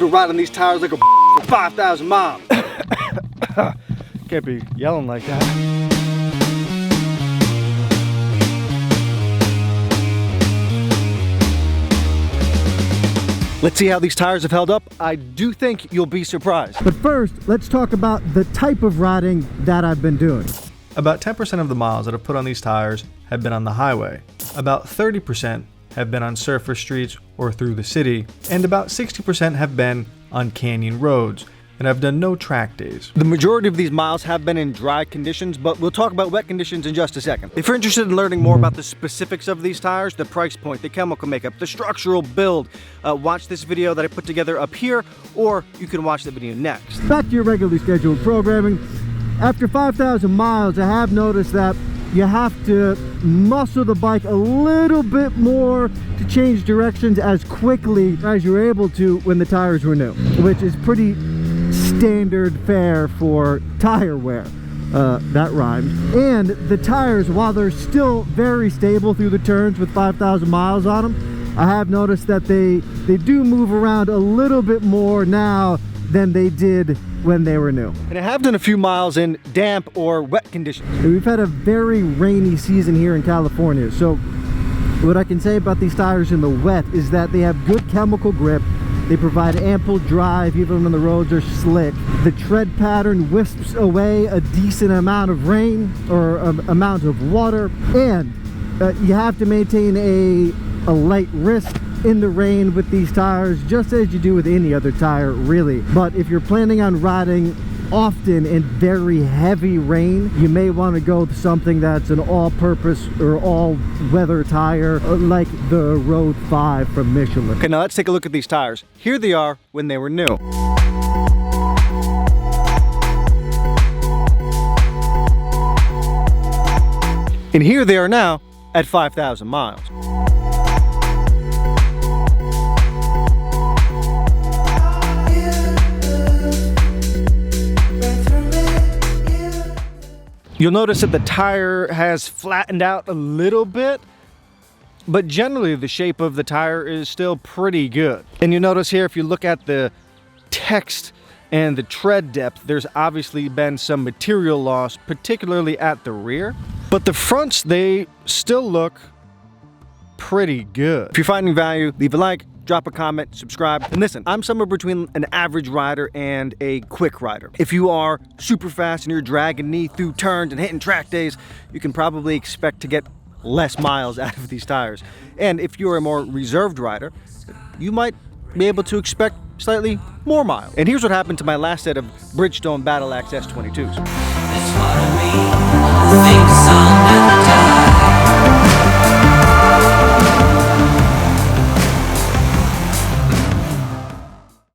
been riding these tires like a for 5,000 miles. Can't be yelling like that. Let's see how these tires have held up. I do think you'll be surprised. But first, let's talk about the type of riding that I've been doing. About 10% of the miles that I've put on these tires have been on the highway. About 30% have been on surface streets or through the city, and about 60% have been on canyon roads, and I've done no track days. The majority of these miles have been in dry conditions, but we'll talk about wet conditions in just a second. If you're interested in learning more about the specifics of these tires, the price point, the chemical makeup, the structural build, watch this video that I put together up here, or you can watch the video next. Back to your regularly scheduled programming. After 5,000 miles, I have noticed that you have to muscle the bike a little bit more to change directions as quickly as you're able to when the tires were new, which is pretty standard fare for tire wear. That rhymed. And the tires, while they're still very stable through the turns with 5,000 miles on them, I have noticed that they do move around a little bit more now than they did when they were new. And I have done a few miles in damp or wet conditions. We've had a very rainy season here in California, so what I can say about these tires in the wet is that they have good chemical grip. They provide ample drive even when the roads are slick. The tread pattern wisps away a decent amount of rain or amount of water, and you have to maintain a light wrist in the rain with these tires, just as you do with any other tire, really. But if you're planning on riding often in very heavy rain, you may want to go with something that's an all-purpose or all-weather tire, like the Road 5 from Michelin. Okay, now let's take a look at these tires. Here they are when they were new. And here they are now at 5,000 miles. You'll notice that the tire has flattened out a little bit, but generally the shape of the tire is still pretty good. And you notice here, if you look at the text and the tread depth, there's obviously been some material loss, particularly at the rear. But the fronts, they still look pretty good. If you're finding value, leave a like, drop a comment, subscribe, and listen, I'm somewhere between an average rider and a quick rider. If you are super fast and you're dragging me through turns and hitting track days, you can probably expect to get less miles out of these tires. And if you're a more reserved rider, you might be able to expect slightly more miles. And here's what happened to my last set of Bridgestone Battle Axe S22s.